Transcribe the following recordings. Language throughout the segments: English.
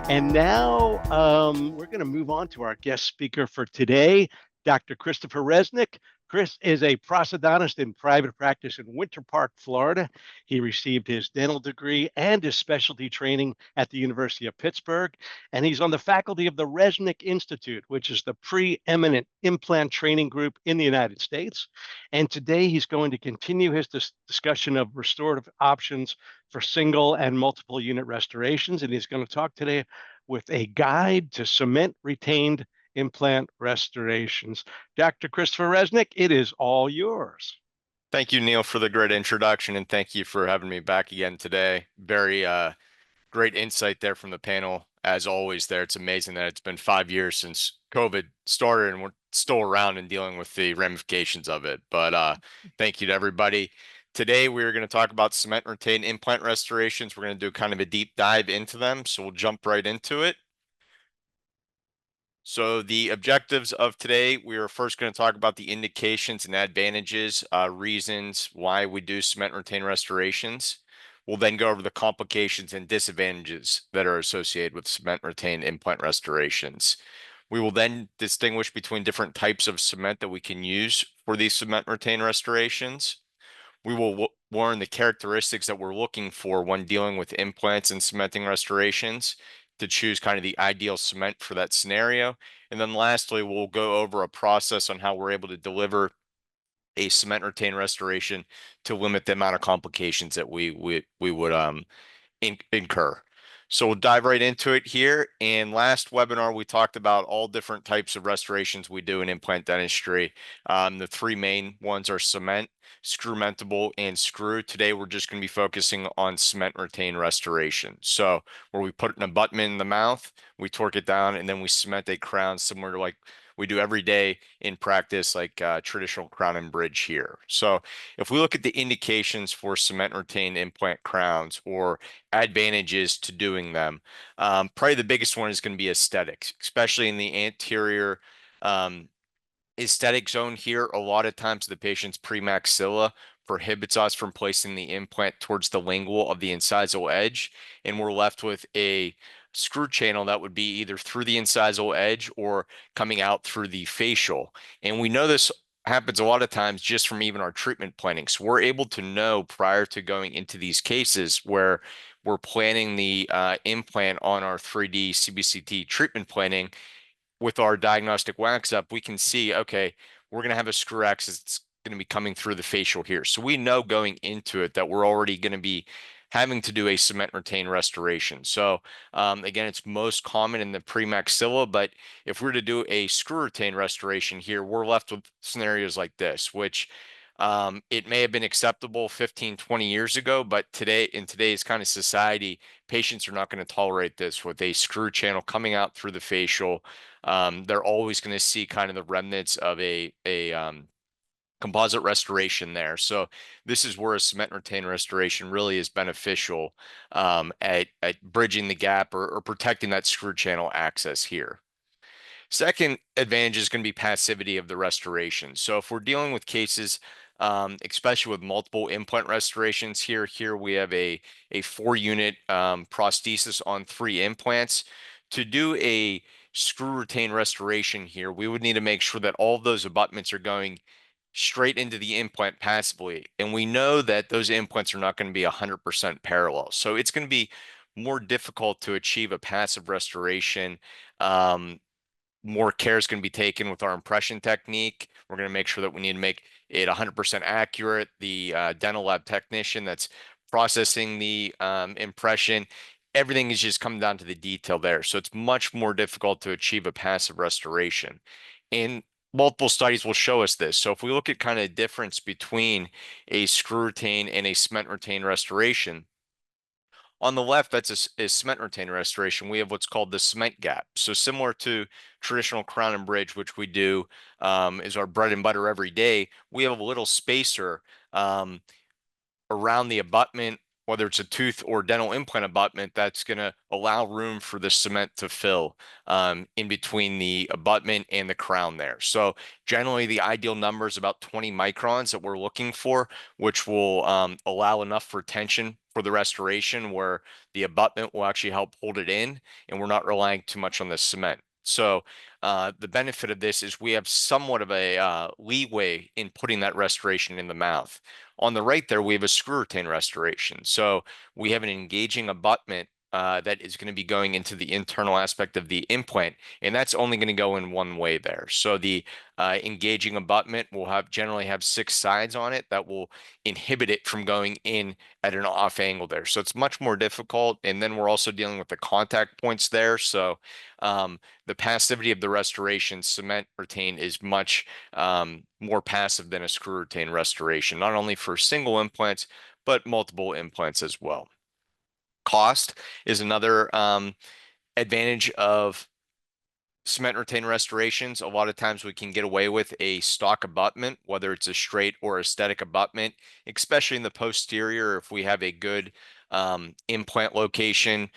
And now we're going to move on to our guest speaker for today, Dr. Christopher Resnik. Chris is a prosthodontist in private practice in Winter Park, Florida. He received his dental degree and his specialty training at the University of Pittsburgh. And he's on the faculty of the Resnik Institute, which is the preeminent implant training group in the United States. And today he's going to continue his discussion of restorative options for single and multiple unit restorations. And he's going to talk today with a guide to cement retained implant restorations. Dr. Christopher Resnik, it is all yours. Thank you, Neil, for the great introduction, and thank you for having me back again today. Very great insight there from the panel, as always. There, it's amazing that it's been 5 years since COVID started, and we're still around and dealing with the ramifications of it. But thank you to everybody. Today, we're going to talk about cement retained implant restorations. We're going to do kind of a deep dive into them, so we'll jump right into it. So the objectives of today, we are first going to talk about the indications and advantages, reasons why we do cement retain restorations. We'll then go over the complications and disadvantages that are associated with cement retain implant restorations. We will then distinguish between different types of cement that we can use for these cement retain restorations. We will learn the characteristics that we're looking for when dealing with implants and cementing restorations to choose kind of the ideal cement for that scenario. And then lastly, we'll go over a process on how we're able to deliver a cement retain restoration to limit the amount of complications that we would incur. So we'll dive right into it here. And last webinar, we talked about all different types of restorations we do in implant dentistry. The three main ones are cement, screw-mentable, and screw. Today, we're just going to be focusing on cement retain restoration. So where we put an abutment in the mouth, we torque it down, and then we cement a crown similar to like we do every day in practice, like traditional crown and bridge here. So if we look at the indications for cement retained implant crowns or advantages to doing them, probably the biggest one is going to be aesthetics, especially in the anterior aesthetic zone here. A lot of times the patient's premaxilla prohibits us from placing the implant towards the lingual of the incisal edge, and we're left with a screw channel that would be either through the incisal edge or coming out through the facial. And we know this happens a lot of times just from even our treatment planning. So we're able to know prior to going into these cases where we're planning the implant on our 3D CBCT treatment planning with our diagnostic wax up, we can see, okay, we're going to have a screw axis that's going to be coming through the facial here. So we know going into it that we're already going to be having to do a cement retain restoration. So again, it's most common in the premaxilla, but if we're to do a screw retain restoration here, we're left with scenarios like this, which it may have been acceptable 15, 20 years ago, but today, in today's kind of society, patients are not going to tolerate this with a screw channel coming out through the facial. They're always going to see kind of the remnants of a composite restoration there. So this is where a cement retain restoration really is beneficial at bridging the gap or protecting that screw channel access here. Second advantage is going to be passivity of the restoration. So if we're dealing with cases, especially with multiple implant restorations here we have a 4-unit prosthesis on 3 implants. To do a screw retain restoration here, we would need to make sure that all of those abutments are going straight into the implant passively. And we know that those implants are not going to be 100% parallel. So it's going to be more difficult to achieve a passive restoration. More care is going to be taken with our impression technique. We're going to make sure that we need to make it 100% accurate. The dental lab technician that's processing the impression, everything is just coming down to the detail there. So it's much more difficult to achieve a passive restoration. And multiple studies will show us this. So if we look at kind of difference between a screw retain and a cement retain restoration, on the left, that's a cement retainer restoration. We have what's called the cement gap. So similar to traditional crown and bridge, which we do is our bread and butter every day, we have a little spacer around the abutment whether it's a tooth or dental implant abutment, that's going to allow room for the cement to fill in between the abutment and the crown there. So generally, the ideal number is about 20 microns that we're looking for, which will allow enough retention for the restoration where the abutment will actually help hold it in, and we're not relying too much on the cement. So the benefit of this is we have somewhat of a leeway in putting that restoration in the mouth. On the right there, we have a screw retain restoration. So we have an engaging abutment that is going to be going into the internal aspect of the implant, and that's only going to go in one way there. So the engaging abutment will generally have 6 sides on it that will inhibit it from going in at an off angle there. So it's much more difficult. And then we're also dealing with the contact points there. So the passivity of the restoration cement retain is much more passive than a screw retain restoration, not only for single implants, but multiple implants as well. Cost is another advantage of cement retain restorations. A lot of times we can get away with a stock abutment, whether it's a straight or aesthetic abutment, especially in the posterior. If we have a good implant location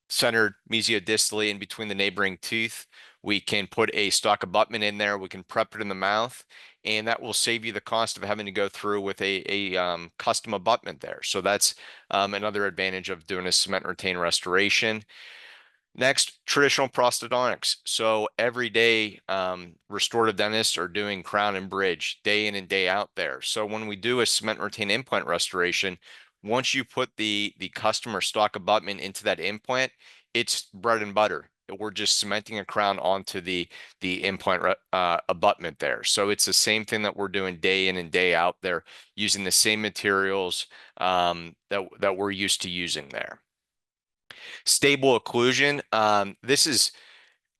centered mesiodistally in between the neighboring teeth, we can put a stock abutment in there. We can prep it in the mouth, and that will save you the cost of having to go through with a custom abutment there. So that's another advantage of doing a cement retain restoration. Next, traditional prosthodontics. So every day, restorative dentists are doing crown and bridge day in and day out there. So when we do a cement retain implant restoration, once you put the customer stock abutment into that implant, it's bread and butter. We're just cementing a crown onto the implant abutment there. So it's the same thing that we're doing day in and day out there, using the same materials that we're used to using there. Stable occlusion. This is,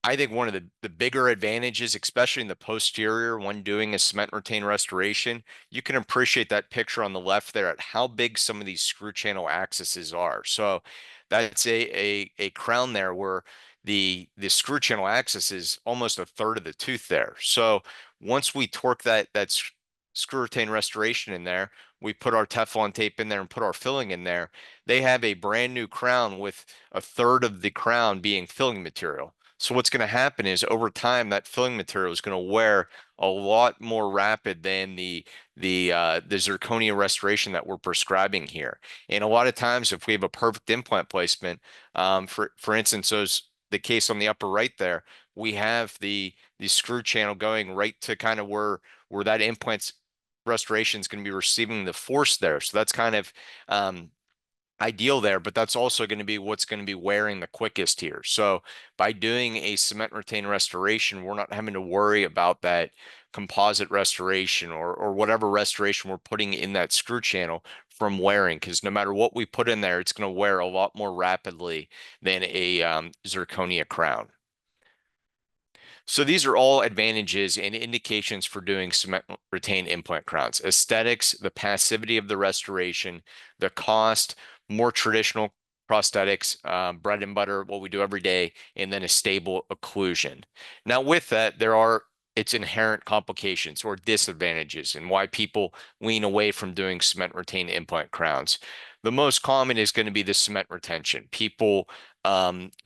I think, one of the bigger advantages, especially in the posterior when doing a cement retain restoration. You can appreciate that picture on the left there at how big some of these screw channel axes are. So that's a crown there where the screw channel axis is almost a third of the tooth there. So once we torque that screw retain restoration in there, we put our Teflon tape in there and put our filling in there. They have a brand new crown with a third of the crown being filling material. So what's going to happen is over time that filling material is going to wear a lot more rapid than the zirconia restoration that we're prescribing here. And a lot of times, if we have a perfect implant placement, for instance, the case on the upper right there, we have the screw channel going right to kind of where that implant's restoration is going to be receiving the force there. So that's kind of ideal there, but that's also going to be what's going to be wearing the quickest here. So by doing a cement retain restoration, we're not having to worry about that composite restoration or whatever restoration we're putting in that screw channel from wearing, because no matter what we put in there, it's going to wear a lot more rapidly than a zirconia crown. So these are all advantages and indications for doing cement retain implant crowns. Aesthetics, the passivity of the restoration, the cost, more traditional prosthetics, bread and butter, what we do every day, and then a stable occlusion. Now with that, there are its inherent complications or disadvantages and why people lean away from doing cement retain implant crowns. The most common is going to be the cement retention. People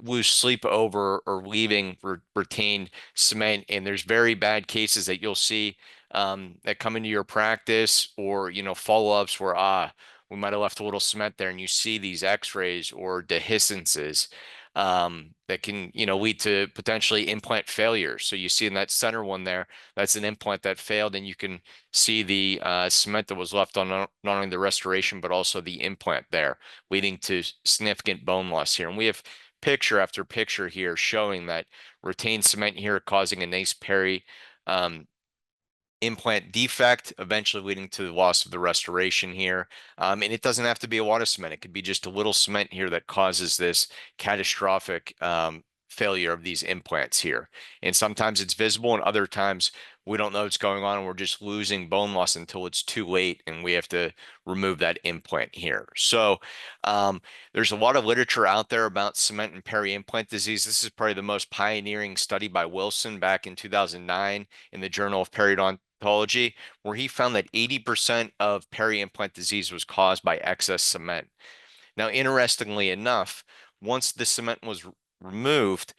lose sleep over or leaving retained cement, and there's very bad cases that you'll see that come into your practice, or follow-ups where we might have left a little cement there, and you see these x-rays or dehiscences that can lead to potentially implant failure. So you see in that center one there, that's an implant that failed, and you can see the cement that was left on not only the restoration but also the implant there, leading to significant bone loss here. And we have picture after picture here showing that retained cement here causing a nice peri implant defect, eventually leading to the loss of the restoration here. And it doesn't have to be a lot of cement. It could be just a little cement here that causes this catastrophic failure of these implants here. And sometimes it's visible, and other times we don't know what's going on, and we're just losing bone loss until it's too late, and we have to remove that implant here. So there's a lot of literature out there about cement and peri-implant disease. This is probably the most pioneering study by Wilson back in 2009 in the Journal of Periodontics pathology, where he found that 80% of peri-implant disease was caused by excess cement. Now, interestingly enough, once the cement was removed,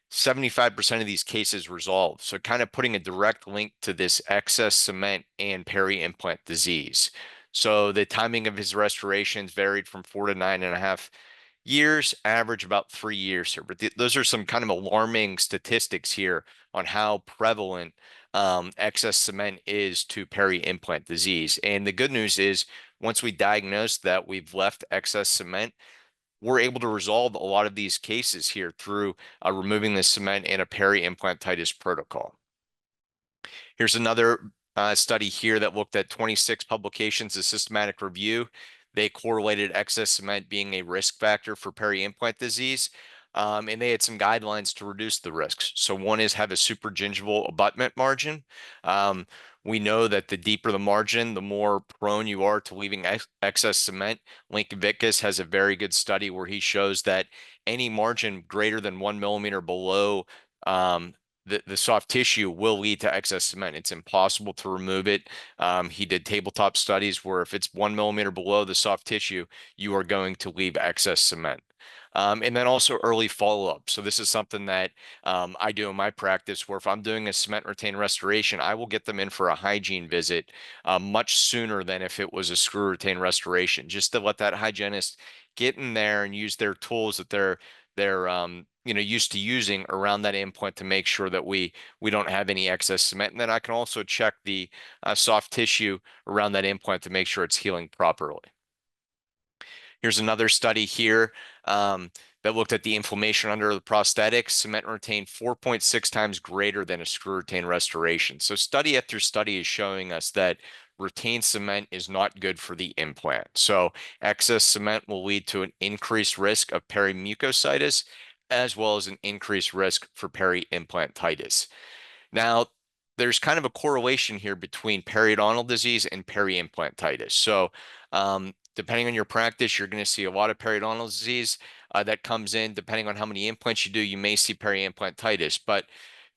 75% of these cases resolved. So kind of putting a direct link to this excess cement and peri-implant disease. So the timing of his restorations varied from 4 to 9.5 years, average about 3 years here. But those are some kind of alarming statistics here on how prevalent excess cement is to peri-implant disease. And the good news is, once we diagnose that we've left excess cement, we're able to resolve a lot of these cases here through removing the cement and a peri-implantitis protocol. Here's another study here that looked at 26 publications of systematic review. They correlated excess cement being a risk factor for peri-implant disease, and they had some guidelines to reduce the risks. So one is have a supragingival abutment margin. We know that the deeper the margin, the more prone you are to leaving excess cement. Lincoln Vickis has a very good study where he shows that any margin greater than 1 millimeter below the soft tissue will lead to excess cement. It's impossible to remove it. He did tabletop studies where if it's 1 millimeter below the soft tissue, you are going to leave excess cement. And then also early follow-up. So this is something that I do in my practice, where if I'm doing a cement retained restoration, I will get them in for a hygiene visit much sooner than if it was a screw retained restoration, just to let that hygienist get in there and use their tools that they're used to using around that implant to make sure that we don't have any excess cement. And then I can also check the soft tissue around that implant to make sure it's healing properly. Here's another study here that looked at the inflammation under the prosthetics. Cement retained 4.6 times greater than a screw retained restoration. So study after study is showing us that retained cement is not good for the implant. So excess cement will lead to an increased risk of perimucositis, as well as an increased risk for peri-implantitis. Now, there's kind of a correlation here between periodontal disease and peri-implantitis. So depending on your practice, you're going to see a lot of periodontal disease that comes in. Depending on how many implants you do, you may see peri-implantitis. But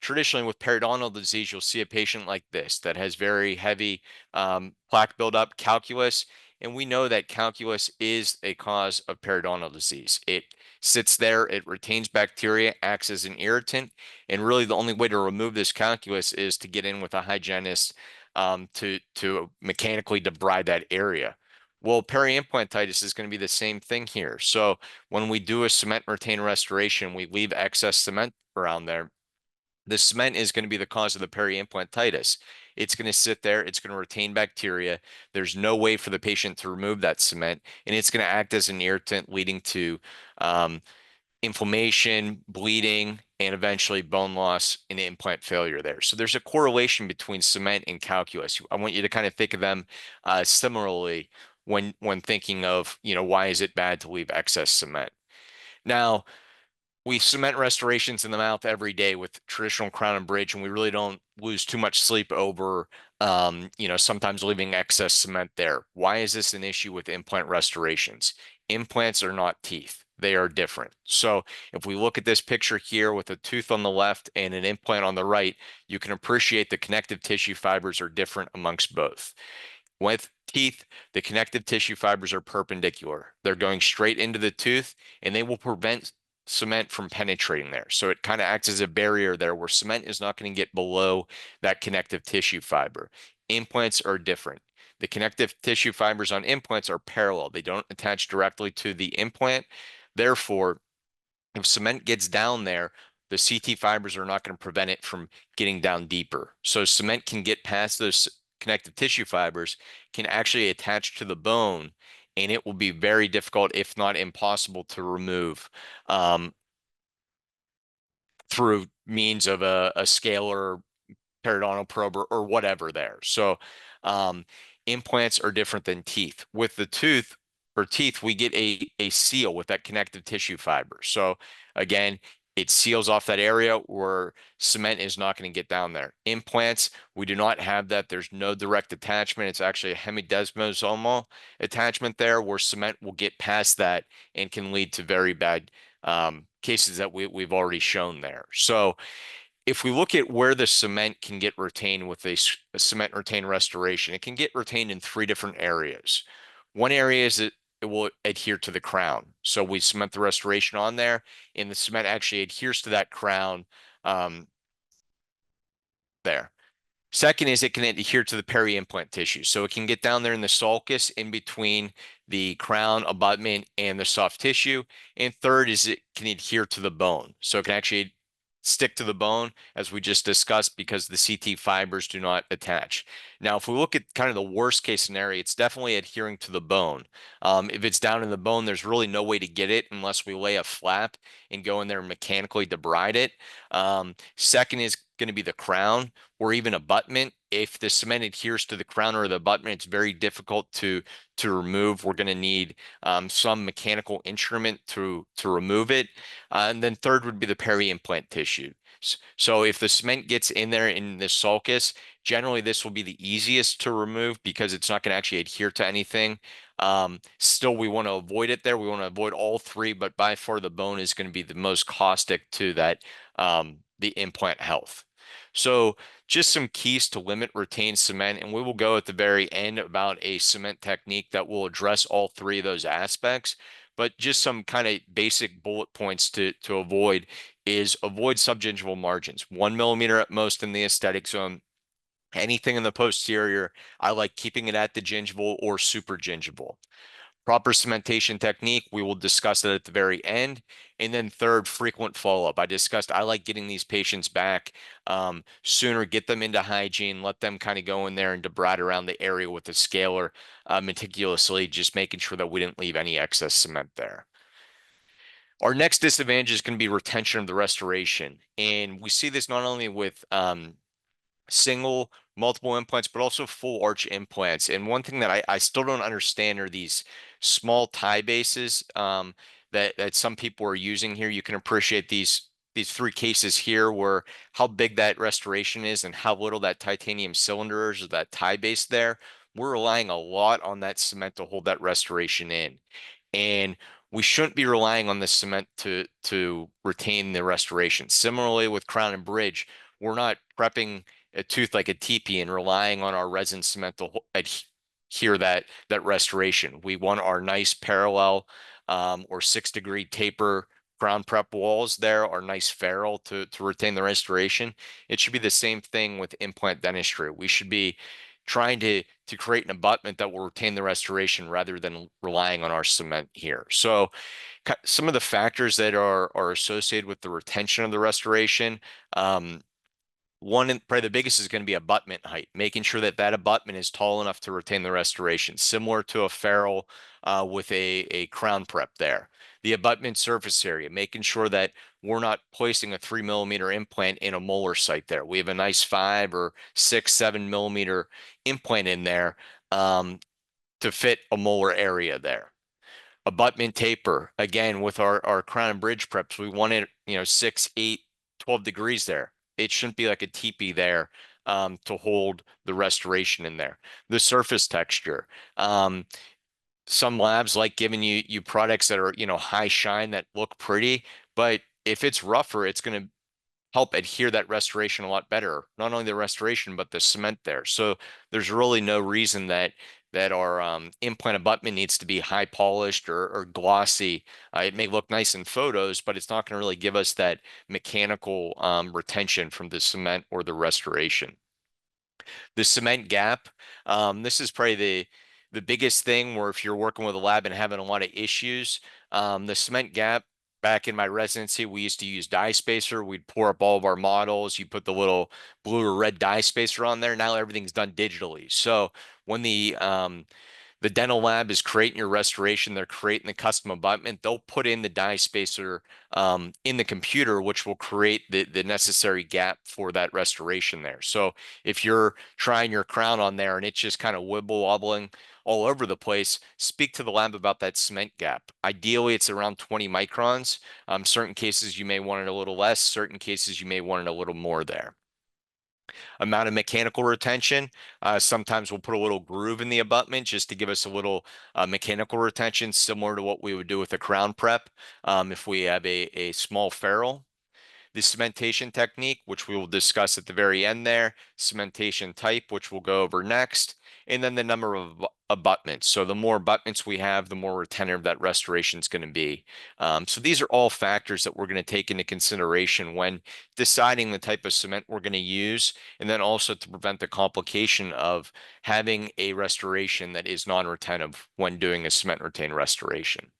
traditionally with periodontal disease, you'll see a patient like this that has very heavy plaque buildup, calculus. And we know that calculus is a cause of periodontal disease. It sits there, it retains bacteria, acts as an irritant. And really the only way to remove this calculus is to get in with a hygienist to mechanically debride that area. Well, peri-implantitis is going to be the same thing here. So when we do a cement retained restoration, we leave excess cement around there. The cement is going to be the cause of the peri-implantitis. It's going to sit there. It's going to retain bacteria. There's no way for the patient to remove that cement, and it's going to act as an irritant, leading to inflammation, bleeding, and eventually bone loss and implant failure there. So there's a correlation between cement and calculus. I want you to kind of think of them similarly when thinking of, why is it bad to leave excess cement? Now, we cement restorations in the mouth every day with traditional crown and bridge, and we really don't lose too much sleep over, sometimes leaving excess cement there. Why is this an issue with implant restorations? Implants are not teeth. They are different. So if we look at this picture here with a tooth on the left and an implant on the right, you can appreciate the connective tissue fibers are different amongst both. With teeth, the connective tissue fibers are perpendicular. They're going straight into the tooth, and they will prevent cement from penetrating there. So it kind of acts as a barrier there where cement is not going to get below that connective tissue fiber. Implants are different. The connective tissue fibers on implants are parallel. They don't attach directly to the implant. Therefore, if cement gets down there, the CT fibers are not going to prevent it from getting down deeper. So cement can get past those connective tissue fibers, can actually attach to the bone, and it will be very difficult, if not impossible, to remove through means of a scalar periodontal probe or whatever there. So implants are different than teeth. With the tooth or teeth, we get a seal with that connective tissue fiber. So again, it seals off that area where cement is not going to get down there. Implants, we do not have that. There's no direct attachment. It's actually a hemidesmosomal attachment there where cement will get past that and can lead to very bad cases that we've already shown there. So if we look at where the cement can get retained with a cement retained restoration, it can get retained in three different areas. One area is it will adhere to the crown. So we cement the restoration on there, and the cement actually adheres to that crown um, there. Second is it can adhere to the peri-implant tissue. So it can get down there in the sulcus in between the crown, abutment, and the soft tissue. And third is it can adhere to the bone. So it can actually stick to the bone, as we just discussed, because the CT fibers do not attach. Now, if we look at kind of the worst case scenario, it's definitely adhering to the bone. If it's down in the bone, there's really no way to get it unless we lay a flap and go in there and mechanically debride it. Second is going to be the crown or even abutment. If the cement adheres to the crown or the abutment, it's very difficult to remove. We're going to need some mechanical instrument to remove it. And then third would be the peri-implant tissue. So if the cement gets in there in the sulcus, generally this will be the easiest to remove because it's not going to actually adhere to anything. Still, we want to avoid it there. We want to avoid all three, but by far the bone is going to be the most caustic to that the implant health. So just some keys to limit retained cement, and we will go at the very end about a cement technique that will address all three of those aspects. But just some kind of basic bullet points to avoid is avoid subgingival margins, 1 millimeter at most in the aesthetic zone. Anything in the posterior, I like keeping it at the gingival or super gingival. Proper cementation technique, we will discuss it at the very end. And then third, frequent follow-up. I like getting these patients back sooner, get them into hygiene, let them kind of go in there and debride around the area with a scaler meticulously, just making sure that we didn't leave any excess cement there. Our next disadvantage is going to be retention of the restoration. And we see this not only with single, multiple implants, but also full arch implants. And one thing that I still don't understand are these small tie bases that some people are using here. You can appreciate these three cases here where how big that restoration is and how little that titanium cylinder is or that tie base there. We're relying a lot on that cement to hold that restoration in. And we shouldn't be relying on the cement to retain the restoration. Similarly with crown and bridge, we're not prepping a tooth like a teepee and relying on our resin cement to adhere that restoration. We want our nice parallel or 6-degree taper crown prep walls there, our nice ferrule to retain the restoration. It should be the same thing with implant dentistry. We should be trying to create an abutment that will retain the restoration rather than relying on our cement here. So some of the factors that are associated with the retention of the restoration, one and probably the biggest is going to be abutment height, making sure that that abutment is tall enough to retain the restoration, similar to a ferrule with a crown prep there. The abutment surface area, making sure that we're not placing a 3 millimeter implant in a molar site there. We have a nice 5 or 6, 7 millimeter implant in there to fit a molar area there. Abutment taper, again, with our crown and bridge preps, we want it, 6, 8, 12 degrees there. It shouldn't be like a teepee there to hold the restoration in there. The surface texture. Some labs like giving you products that are, high shine that look pretty, but if it's rougher, it's going to help adhere that restoration a lot better. Not only the restoration, but the cement there. So there's really no reason that our implant abutment needs to be high polished or glossy. It may look nice in photos, but it's not going to really give us that mechanical retention from the cement or the restoration. The cement gap, this is probably the biggest thing where if you're working with a lab and having a lot of issues, the cement gap, back in my residency, we used to use dye spacer. We'd pour up all of our models. You put the little blue or red dye spacer on there. Now everything's done digitally. So when the dental lab is creating your restoration, they're creating the custom abutment, they'll put in the dye spacer in the computer, which will create the necessary gap for that restoration there. So if you're trying your crown on there and it's just kind of wibble wobbling all over the place, speak to the lab about that cement gap. Ideally, it's around 20 microns. Certain cases you may want it a little less, certain cases you may want it a little more there. Amount of mechanical retention. Sometimes we'll put a little groove in the abutment just to give us a little mechanical retention, similar to what we would do with a crown prep if we have a small ferrule. the cementation technique, which we will discuss at the very end there, cementation type, which we'll go over next, and then the number of abutments. So the more abutments we have, the more retentive that restoration is going to be. So these are all factors that we're going to take into consideration when deciding the type of cement we're going to use, and then also to prevent the complication of having a restoration that is non-retentive when doing a cement retain restoration.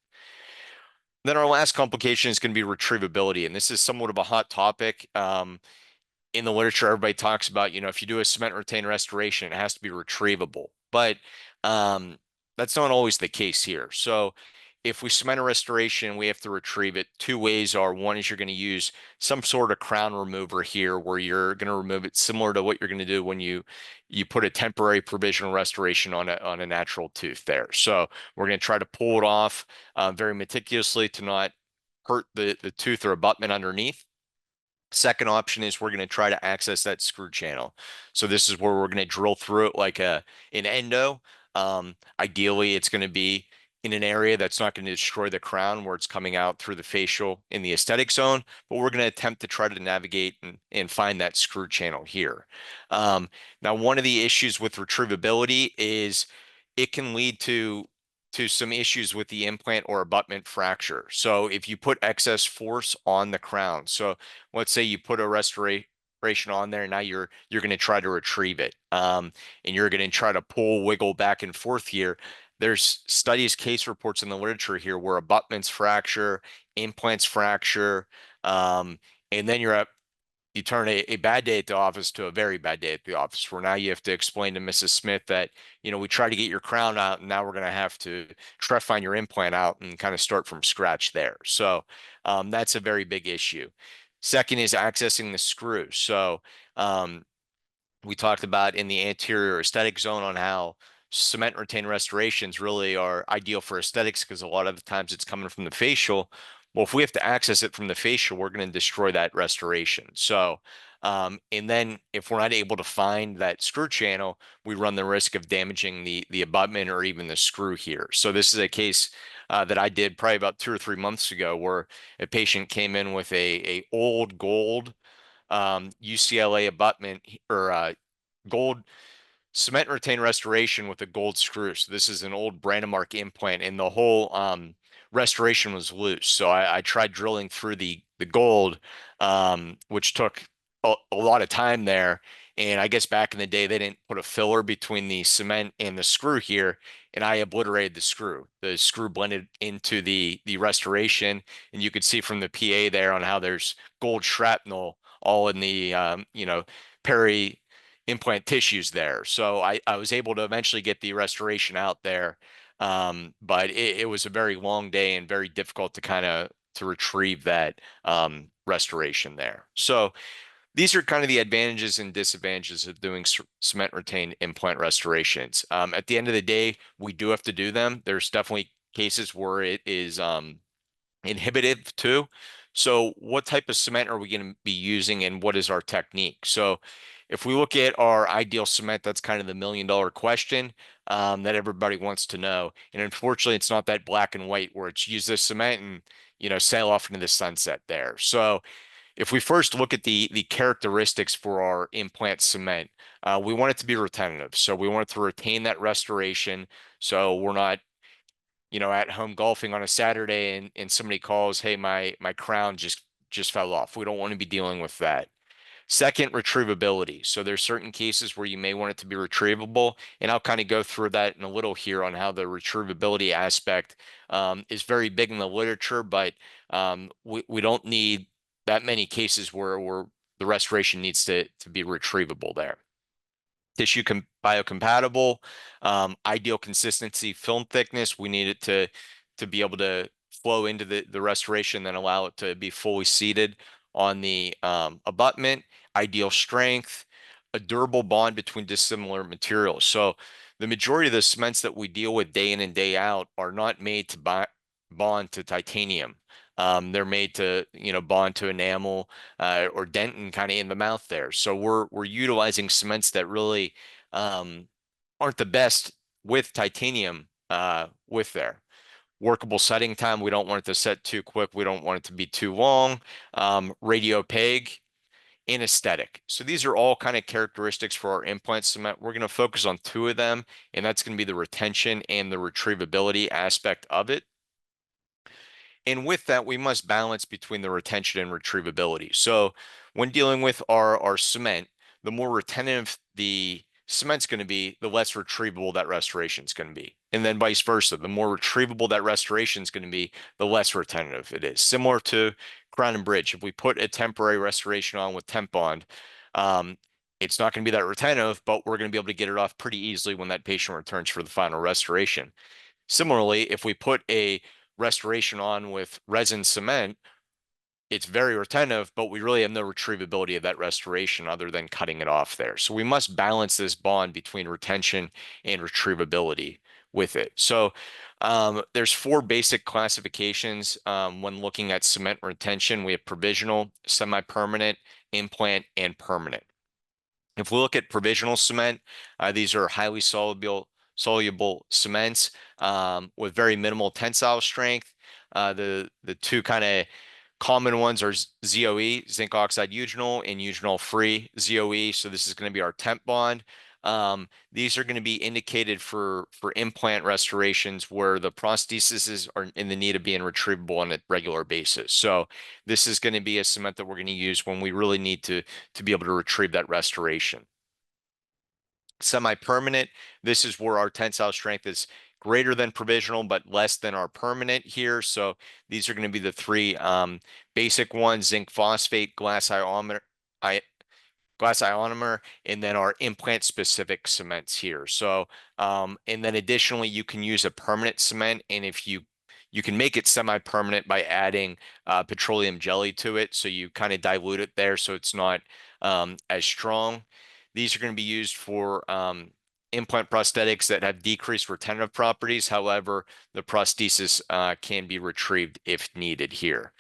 Then our last complication is going to be retrievability, and this is somewhat of a hot topic. In the literature, everybody talks about, if you do a cement retain restoration, it has to be retrievable. But um, that's not always the case here. So if we cement a restoration, we have to retrieve it. Two ways are, one is you're going to use some sort of crown remover here where you're going to remove it similar to what you're going to do when you put a temporary provisional restoration on a natural tooth there. So we're going to try to pull it off very meticulously to not hurt the tooth or abutment underneath. Second option is we're going to try to access that screw channel. So this is where we're going to drill through it like an endo. Ideally, it's going to be in an area that's not going to destroy the crown where it's coming out through the facial in the aesthetic zone, but we're going to attempt to try to navigate and find that screw channel here. Now, one of the issues with retrievability is it can lead to some issues with the implant or abutment fracture. So if you put excess force on the crown, so let's say you put a restoration on there, now you're going to try to retrieve it, and you're going to try to pull, wiggle back and forth here. There's studies, case reports in the literature here where abutments fracture, implants fracture, and then you turn a bad day at the office to a very bad day at the office, where now you have to explain to Mrs. Smith that, we try to get your crown out and now we're going to have to try to find your implant out and kind of start from scratch there. So that's a very big issue. Second is accessing the screws. So we talked about in the anterior aesthetic zone on how cement retain restorations really are ideal for aesthetics because a lot of the times it's coming from the facial. Well, if we have to access it from the facial, we're going to destroy that restoration. So, and then if we're not able to find that screw channel, we run the risk of damaging the abutment or even the screw here. So this is a case that I did probably about 2 or 3 months ago, where a patient came in with a old gold UCLA abutment or gold cement retain restoration with a gold screw. So this is an old Brandemark implant, and the whole restoration was loose. So I tried drilling through the gold, which took a lot of time there. And I guess back in the day, they didn't put a filler between the cement and the screw here, and I obliterated the screw. The screw blended into the restoration, and you could see from the PA there on how there's gold shrapnel all in the peri implant tissues there. So I was able to eventually get the restoration out there. But it was a very long day and very difficult to kind of to retrieve that restoration there. So these are kind of the advantages and disadvantages of doing cement retained implant restorations. At the end of the day, we do have to do them. There's definitely cases where it is inhibitive too. So what type of cement are we going to be using and what is our technique? So if we look at our ideal cement, that's kind of the $1 million question that everybody wants to know. And unfortunately, it's not that black and white where it's use this cement and sail off into the sunset there. So if we first look at the characteristics for our implant cement, we want it to be retentive. So we want it to retain that restoration. So we're not at home golfing on a Saturday and somebody calls, hey, my crown just fell off. We don't want to be dealing with that. Second, retrievability. So there's certain cases where you may want it to be retrievable, and I'll kind of go through that in a little here on how the retrievability aspect is very big in the literature, but we don't need that many cases where the restoration needs to be retrievable there. Tissue biocompatible, ideal consistency, film thickness. We need it to be able to flow into the restoration, then allow it to be fully seated on the abutment. Ideal strength, a durable bond between dissimilar materials. So the majority of the cements that we deal with day in and day out are not made to bond to titanium. They're made to, bond to enamel or dentin kind of in the mouth there. So we're utilizing cements that really aren't the best with titanium with there. Workable setting time, we don't want it to set too quick. We don't want it to be too long. Radiopaque and aesthetic. So these are all kind of characteristics for our implant cement. We're going to focus on two of them, and that's going to be the retention and the retrievability aspect of it. And with that, we must balance between the retention and retrievability. So when dealing with our cement, the more retentive the cement's going to be, the less retrievable that restoration is going to be. And then vice versa. The more retrievable that restoration is going to be, the less retentive it is. Similar to crown and bridge. If we put a temporary restoration on with temp bond, it's not going to be that retentive, but we're going to be able to get it off pretty easily when that patient returns for the final restoration. Similarly, if we put a restoration on with resin cement, it's very retentive, but we really have no retrievability of that restoration other than cutting it off there. So we must balance this bond between retention and retrievability with it. So there's four basic classifications when looking at cement retention. We have provisional, semi-permanent, implant, and permanent. If we look at provisional cement, these are highly soluble cements with very minimal tensile strength. The two kind of common ones are ZOE, zinc oxide eugenol, and eugenol free ZOE. So this is going to be our temp bond. These are going to be indicated for implant restorations where the prostheses are in the need of being retrievable on a regular basis. So this is going to be a cement that we're going to use when we really need to be able to retrieve that restoration. Semi-permanent, this is where our tensile strength is greater than provisional, but less than our permanent here. So these are going to be the three basic ones: zinc phosphate, glass ionomer, and then our implant specific cements here. So, and then additionally, you can use a permanent cement, and if you can make it semi-permanent by adding petroleum jelly to it. So you kind of dilute it there so it's not as strong. These are going to be used for implant prosthetics that have decreased retentive properties. However, the prosthesis can be retrieved if needed here.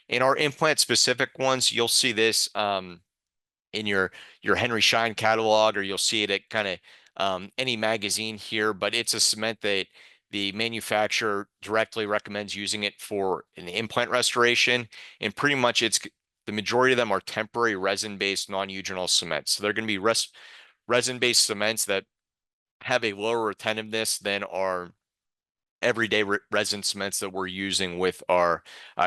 In our implant specific ones, you'll see this in your Henry Schein catalog, or you'll see it at kind of any magazine here, but it's a cement that the manufacturer directly recommends using it for an implant restoration. And pretty much the majority of them are temporary resin-based non-eugenol cements. So they're going to be resin-based cements that have a lower retentiveness than our everyday resin cements that we're using with our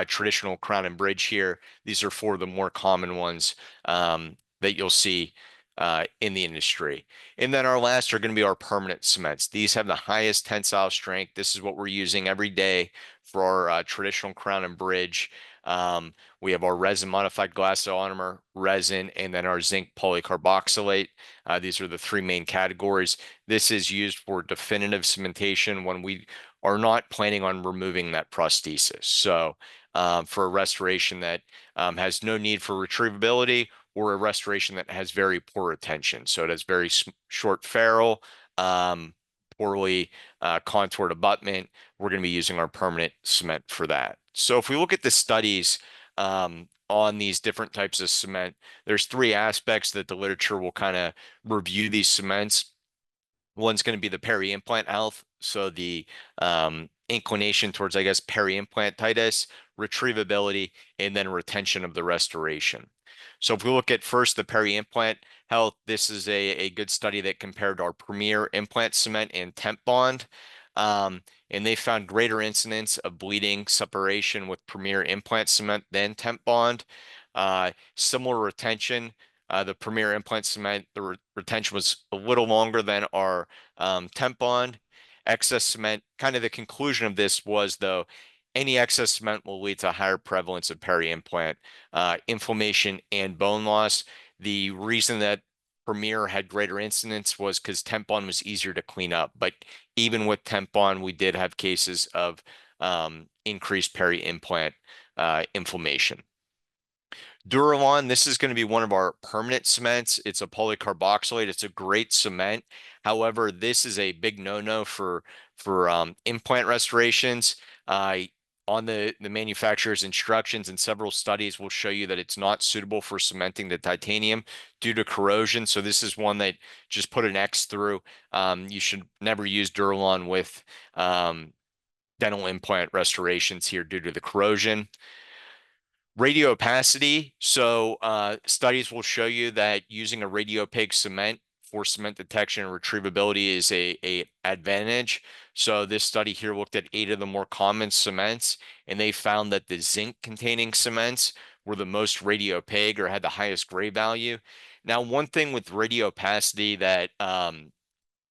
traditional crown and bridge here. These are four of the more common ones that you'll see in the industry. And then our last are going to be our permanent cements. These have the highest tensile strength. This is what we're using every day for our traditional crown and bridge. We have our resin modified glass ionomer resin, and then our zinc polycarboxylate. These are the three main categories. This is used for definitive cementation when we are not planning on removing that prosthesis. So for a restoration that has no need for retrievability, or a restoration that has very poor retention. So it has very short ferrule, poorly contoured abutment. We're going to be using our permanent cement for that. So if we look at the studies on these different types of cement, there's three aspects that the literature will kind of review these cements. One's going to be the peri-implant health, so the inclination towards, I guess, peri-implantitis, retrievability, and then retention of the restoration. So if we look at first the peri-implant health, this is a good study that compared our Premier implant cement and temp bond. And they found greater incidence of bleeding separation with Premier implant cement than temp bond. Similar retention. The Premier implant cement, the retention was a little longer than our temp bond. Excess cement, kind of the conclusion of this was, though, any excess cement will lead to a higher prevalence of peri-implant inflammation and bone loss. The reason that Premier had greater incidence was because temp bond was easier to clean up. But even with temp bond, we did have cases of increased peri-implant inflammation. Duralon, this is going to be one of our permanent cements. It's a polycarboxylate. It's a great cement. However, this is a big no-no for implant restorations. On the manufacturer's instructions, and several studies will show you that it's not suitable for cementing the titanium due to corrosion. So this is one that just put an X through. You should never use Duralon with dental implant restorations here due to the corrosion. Radio opacity. So studies will show you that using a radiopaque cement for cement detection and retrievability is a advantage. So this study here looked at 8 of the more common cements, and they found that the zinc containing cements were the most radiopaque or had the highest gray value. Now, one thing with radio opacity that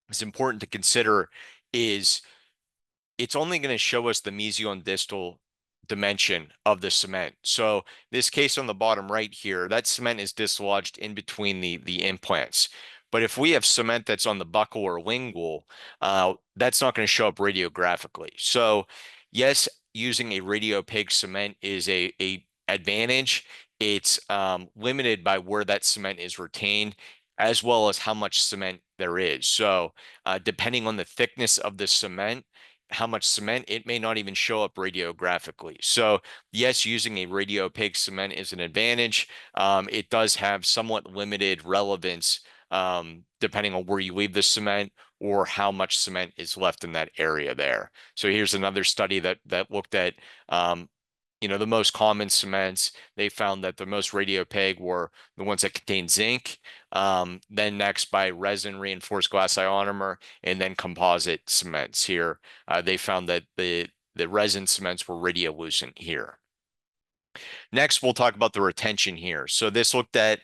is important to consider is it's only going to show us the mesial and distal dimension of the cement. So this case on the bottom right here, that cement is dislodged in between the implants. But if we have cement that's on the buccal or lingual, that's not going to show up radiographically. So yes, using a radiopaque cement is a advantage. It's limited by where that cement is retained, as well as how much cement there is. So depending on the thickness of the cement, how much cement, it may not even show up radiographically. So yes, using a radiopaque cement is an advantage. It does have somewhat limited relevance depending on where you leave the cement or how much cement is left in that area there. So here's another study that looked at the most common cements. They found that the most radiopaque were the ones that contain zinc, then next by resin reinforced glass ionomer, and then composite cements here. They found that the resin cements were radiolucent here. Next, we'll talk about the retention here. So this looked at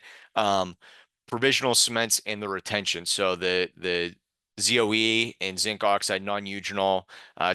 provisional cements and the retention. So the ZOE and zinc oxide non-eugenol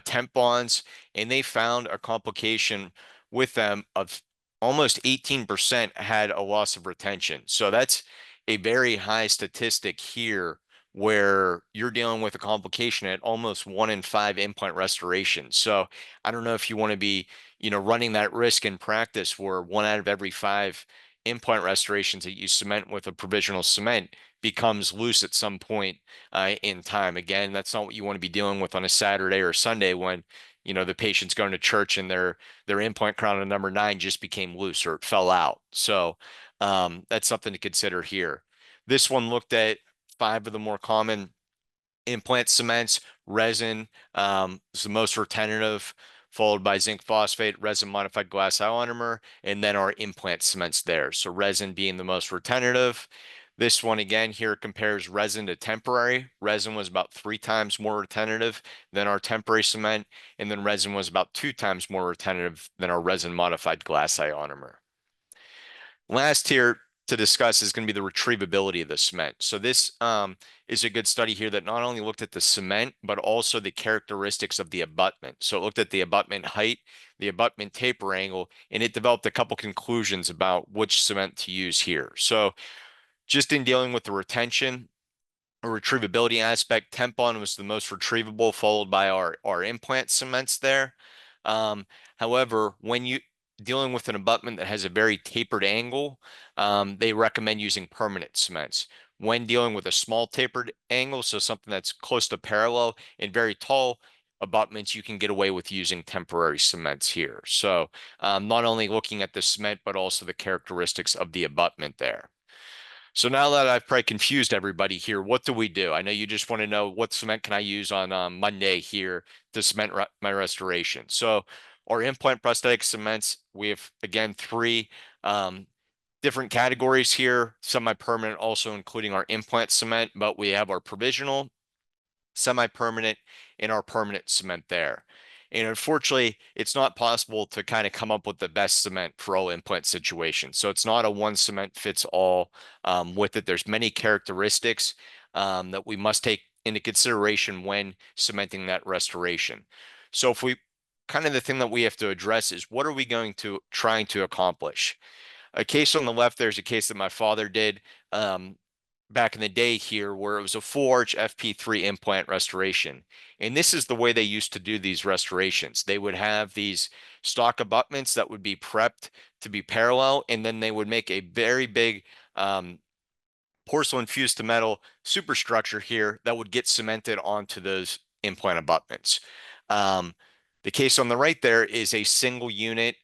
temp bonds, and they found a complication with them of almost 18% had a loss of retention. So that's a very high statistic here where you're dealing with a complication at almost 1 in 5 implant restorations. So I don't know if you want to be, running that risk in practice where 1 out of every 5 implant restorations that you cement with a provisional cement becomes loose at some point in time. Again, that's not what you want to be dealing with on a Saturday or Sunday when the patient's going to church and their implant crown on number 9 just became loose or it fell out. So that's something to consider here. This one looked at 5 of the more common implant cements. Resin is the most retentive, followed by zinc phosphate, resin modified glass ionomer, and then our implant cements there. So resin being the most retentive. This one again here compares resin to temporary. Resin was about 3 times more retentive than our temporary cement, and then resin was about 2 times more retentive than our resin modified glass ionomer. Last here to discuss is going to be the retrievability of the cement. So this is a good study here that not only looked at the cement, but also the characteristics of the abutment. So it looked at the abutment height, the abutment taper angle, and it developed a couple conclusions about which cement to use here. So just in dealing with the retention or retrievability aspect, Tempon was the most retrievable, followed by our implant cements there. However, when you dealing with an abutment that has a very tapered angle, they recommend using permanent cements. When dealing with a small tapered angle, so something that's close to parallel and very tall abutments, you can get away with using temporary cements here. So not only looking at the cement, but also the characteristics of the abutment there. So now that I've probably confused everybody here, what do we do? I know you just want to know what cement can I use on Monday here to cement my restoration. So our implant prosthetic cements, we have, again, 3 different categories here, semi-permanent also including our implant cement, but we have our provisional, semi-permanent, and our permanent cement there. And unfortunately, it's not possible to kind of come up with the best cement for all implant situations. So it's not a one cement fits all with it. There's many characteristics that we must take into consideration when cementing that restoration. So if we kind of the thing that we have to address is what are we going to trying to accomplish? A case on the left, there's a case that my father did back in the day here where it was a full arch FP3 implant restoration. And this is the way they used to do these restorations. They would have these stock abutments that would be prepped to be parallel, and then they would make a very big porcelain fused to metal superstructure here that would get cemented onto those implant abutments. The case on the right there is a single unit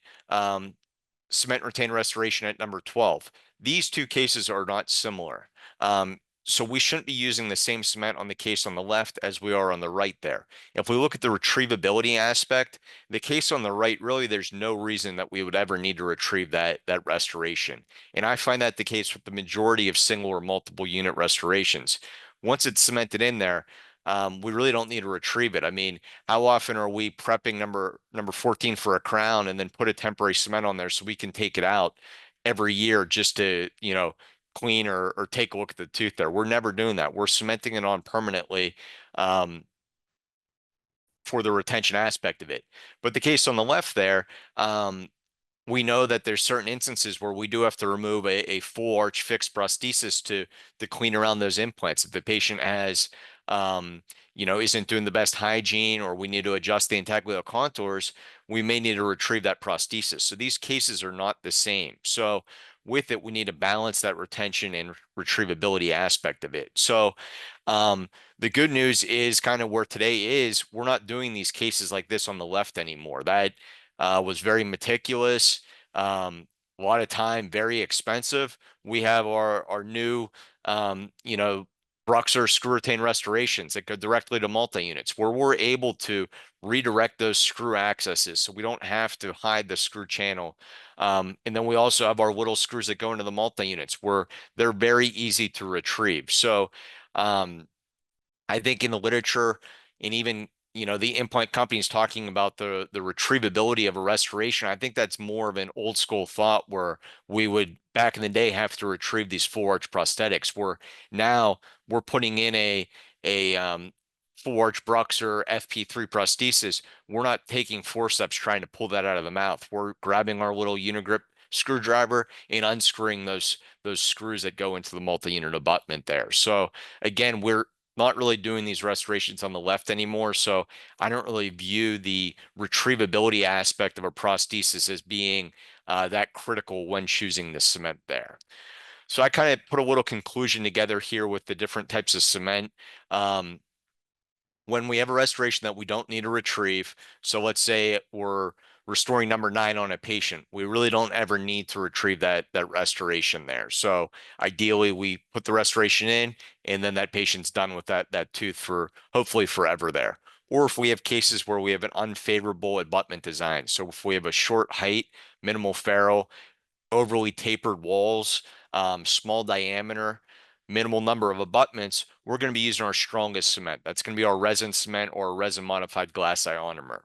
cement retained restoration at number 12. These 2 cases are not similar. So we shouldn't be using the same cement on the case on the left as we are on the right there. If we look at the retrievability aspect, the case on the right, really, there's no reason that we would ever need to retrieve that restoration. And I find that the case with the majority of single or multiple unit restorations. Once it's cemented in there, we really don't need to retrieve it. I mean, how often are we prepping number 14 for a crown and then put a temporary cement on there so we can take it out every year just to, clean or take a look at the tooth there? We're never doing that. We're cementing it on permanently um, for the retention aspect of it. But the case on the left there, we know that there's certain instances where we do have to remove a full arch fixed prosthesis to clean around those implants. If the patient has, um, isn't doing the best hygiene, or we need to adjust the intaglio contours, we may need to retrieve that prosthesis. So these cases are not the same. So with it, we need to balance that retention and retrievability aspect of it. So um, the good news is kind of where today is, we're not doing these cases like this on the left anymore. That was very meticulous, a lot of time, very expensive. We have our new, Bruxer screw retain restorations that go directly to multi-units, where we're able to redirect those screw accesses so we don't have to hide the screw channel. And then we also have our little screws that go into the multi-units where they're very easy to retrieve. So um, I think in the literature, and even the implant companies talking about the retrievability of a restoration, I think that's more of an old school thought, where we would back in the day have to retrieve these full arch prosthetics, where now we're putting in a full arch Bruxer FP3 prosthesis. We're not taking forceps trying to pull that out of the mouth. We're grabbing our little unigrip screwdriver and unscrewing those screws that go into the multi-unit abutment there. So again, we're not really doing these restorations on the left anymore. So I don't really view the retrievability aspect of a prosthesis as being that critical when choosing the cement there. So I kind of put a little conclusion together here with the different types of cement. Um, when we have a restoration that we don't need to retrieve, so let's say we're restoring number 9 on a patient, we really don't ever need to retrieve that restoration there. So ideally, we put the restoration in, and then that patient's done with that tooth for hopefully forever there. Or if we have cases where we have an unfavorable abutment design, so if we have a short height, minimal ferrule, overly tapered walls, small diameter, minimal number of abutments, we're going to be using our strongest cement. That's going to be our resin cement or a resin modified glass ionomer.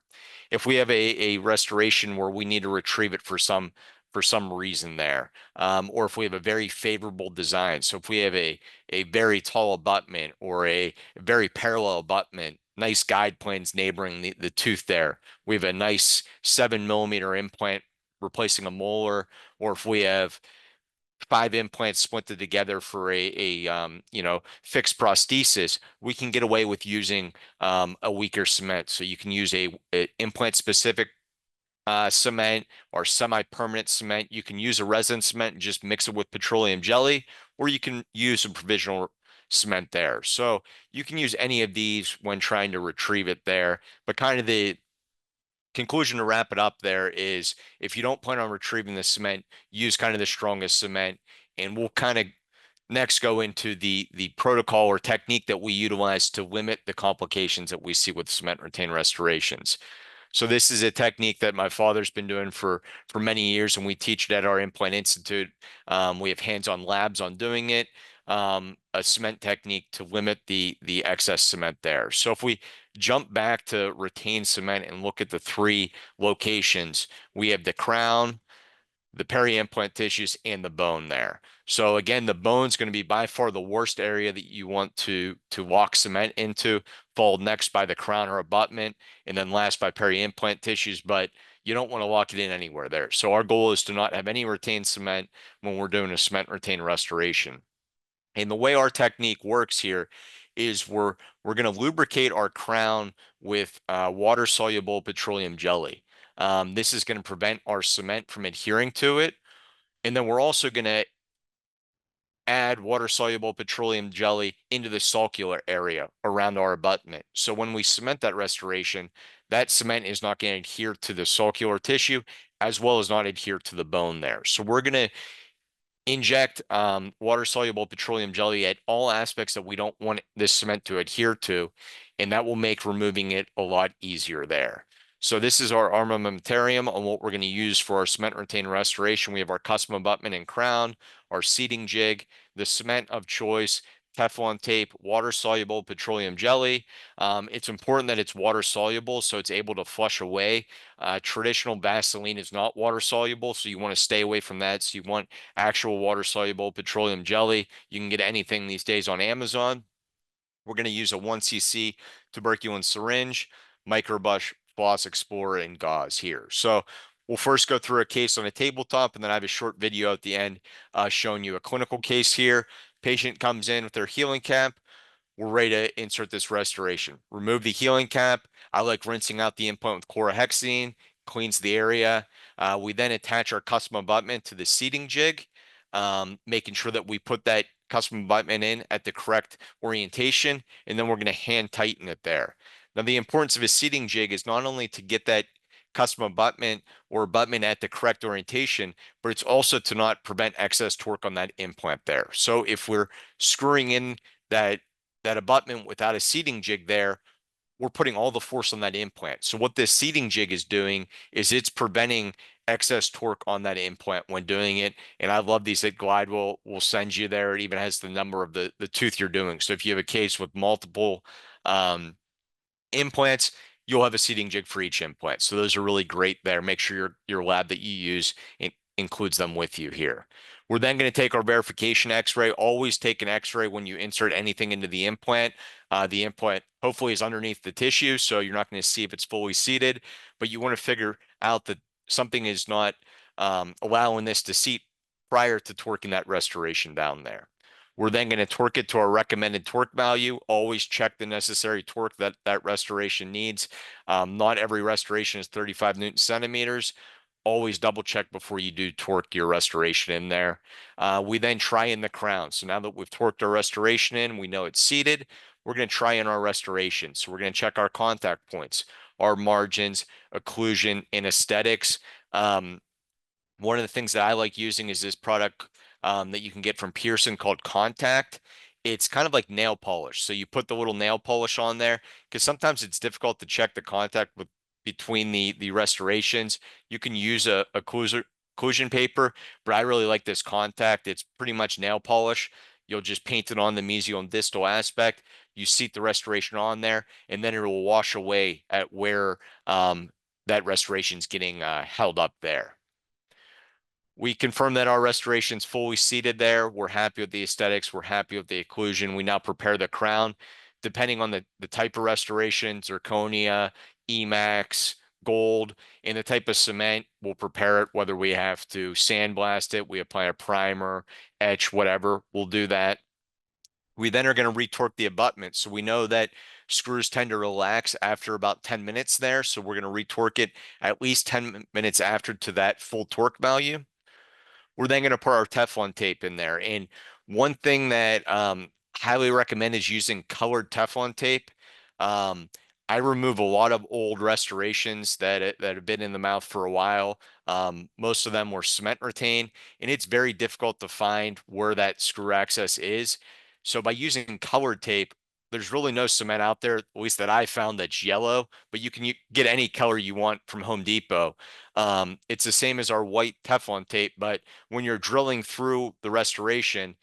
If we have a restoration where we need to retrieve it for some reason there, or if we have a very favorable design, so if we have a very tall abutment or a very parallel abutment, nice guide planes neighboring the tooth there, we have a nice 7 millimeter implant replacing a molar, or if we have 5 implants splinted together for a fixed prosthesis, we can get away with using a weaker cement. So you can use a implant specific cement or semi-permanent cement. You can use a resin cement and just mix it with petroleum jelly, or you can use a provisional cement there. So you can use any of these when trying to retrieve it there. But kind of the conclusion to wrap it up there is, if you don't plan on retrieving the cement, use kind of the strongest cement. And we'll kind of next go into the protocol or technique that we utilize to limit the complications that we see with cement retained restorations. So this is a technique that my father's been doing for many years, and we teach it at our Implant Institute. We have hands-on labs on doing it. A cement technique to limit the excess cement there. So if we jump back to retained cement and look at the 3 locations, we have the crown, the peri-implant tissues, and the bone there. So again, the bone's going to be by far the worst area that you want to lock cement into, followed next by the crown or abutment, and then last by peri-implant tissues, but you don't want to lock it in anywhere there. So our goal is to not have any retained cement when we're doing a cement retained restoration. And the way our technique works here is we're going to lubricate our crown with water soluble petroleum jelly. This is going to prevent our cement from adhering to it. And then we're also going to add water soluble petroleum jelly into the sulcular area around our abutment. So when we cement that restoration, that cement is not going to adhere to the sulcular tissue as well as not adhere to the bone there. So we're going to inject water-soluble petroleum jelly at all aspects that we don't want this cement to adhere to, and that will make removing it a lot easier there. So this is our armamentarium on what we're going to use for our cement retain restoration. We have our custom abutment and crown, our seating jig, the cement of choice, Teflon tape, water-soluble petroleum jelly. It's important that it's water-soluble so it's able to flush away. Traditional Vaseline is not water-soluble, so you want to stay away from that. So you want actual water-soluble petroleum jelly. You can get anything these days on Amazon. We're going to use a 1 cc tuberculin syringe, microbush, floss explorer, and gauze here. So we'll first go through a case on a tabletop, and then I have a short video at the end showing you a clinical case here. Patient comes in with their healing cap. We're ready to insert this restoration. Remove the healing cap. I like rinsing out the implant with chlorhexidine, cleans the area. We then attach our custom abutment to the seating jig, making sure that we put that custom abutment in at the correct orientation, and then we're going to hand tighten it there. Now, the importance of a seating jig is not only to get that custom abutment or abutment at the correct orientation, but it's also to not prevent excess torque on that implant there. So if we're screwing in that abutment without a seating jig there, we're putting all the force on that implant. So what this seating jig is doing is it's preventing excess torque on that implant when doing it. And I love these that Glide will send you there. It even has the number of the tooth you're doing. So if you have a case with multiple implants, you'll have a seating jig for each implant. So those are really great there. Make sure your lab that you use includes them with you here. We're then going to take our verification x-ray. Always take an x-ray when you insert anything into the implant. The implant hopefully is underneath the tissue, so you're not going to see if it's fully seated, but you want to figure out that something is not allowing this to seat prior to torquing that restoration down there. We're then going to torque it to our recommended torque value. Always check the necessary torque that that restoration needs. Not every restoration is 35 Newton centimeters. Always double check before you do torque your restoration in there. We then try in the crown. So now that we've torqued our restoration in, we know it's seated. We're going to try in our restoration. So we're going to check our contact points, our margins, occlusion, and aesthetics. One of the things that I like using is this product that you can get from Pearson called Contact. It's kind of like nail polish. So you put the little nail polish on there because sometimes it's difficult to check the contact with between the restorations. You can use a occlusion paper, but I really like this Contact. It's pretty much nail polish. You'll just paint it on the mesial and distal aspect. You seat the restoration on there, and then it will wash away at where that restoration is getting held up there. We confirm that our restoration is fully seated there. We're happy with the aesthetics. We're happy with the occlusion. We now prepare the crown. Depending on the type of restoration, zirconia, Emax, gold, and the type of cement, we'll prepare it, whether we have to sandblast it, we apply a primer, etch, whatever, we'll do that. We then are going to retorque the abutment. So we know that screws tend to relax after about 10 minutes there. So we're going to retorque it at least 10 minutes after to that full torque value. We're then going to put our Teflon tape in there. And one thing that highly recommend is using colored Teflon tape. I remove a lot of old restorations that have been in the mouth for a while. Most of them were cement retained, and it's very difficult to find where that screw access is. So by using colored tape, there's really no cement out there, at least that I found, that's yellow, but you can get any color you want from Home Depot. It's the same as our white Teflon tape, but when you're drilling through the restoration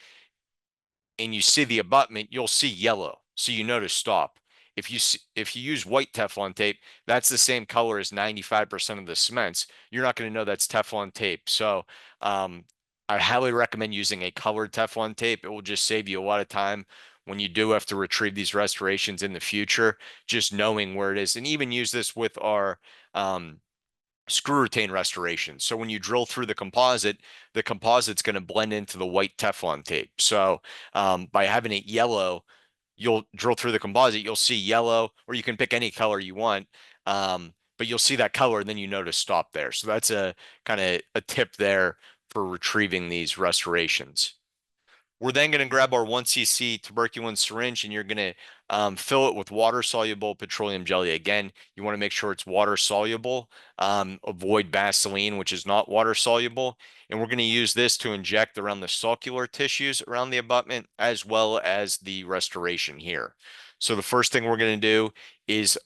and you see the abutment, you'll see yellow. So you know to stop. If you use white Teflon tape, that's the same color as 95% of the cements. You're not going to know that's Teflon tape. So I highly recommend using a colored Teflon tape. It will just save you a lot of time when you do have to retrieve these restorations in the future, just knowing where it is. And even use this with our screw retain restoration. So when you drill through the composite's going to blend into the white Teflon tape. So by having it yellow, you'll drill through the composite, you'll see yellow, or you can pick any color you want. But you'll see that color and then you know to stop there. So that's a kind of a tip there for retrieving these restorations. We're then going to grab our 1 cc tuberculin syringe, and you're going to fill it with water-soluble petroleum jelly. Again, you want to make sure it's water-soluble. Avoid Vaseline, which is not water-soluble. And we're going to use this to inject around the sulcular tissues around the abutment, as well as the restoration here. So the first thing we're going to do is